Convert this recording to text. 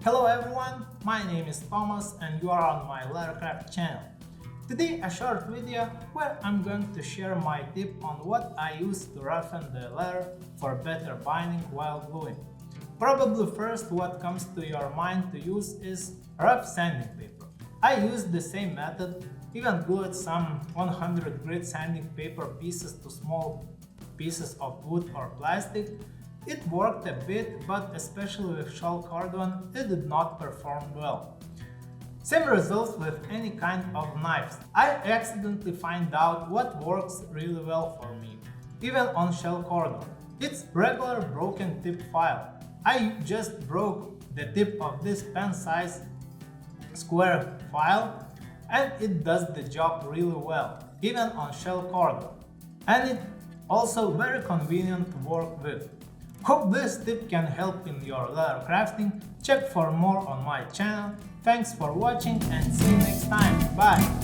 Hello everyone, my name is Thomas and you are on my lettercraft channel. Today a short video where I'm going to share my tip on what I use to roughen the letter for better binding while gluing. Probably first what comes to your mind to use is rough sanding paper. I used the same method, even glued some 100 grit sanding paper pieces to small pieces of wood or plastic. It worked a bit, but especially with shell cordon, it did not perform well. Same results with any kind of knives. I accidentally find out what works really well for me, even on shell cordon. It's regular broken tip file. I just broke the tip of this pen-size square file and it does the job really well, even on shell cordon. And it's also very convenient to work with. Hope this tip can help in your leather crafting. Check for more on my channel. Thanks for watching and see you next time. Bye!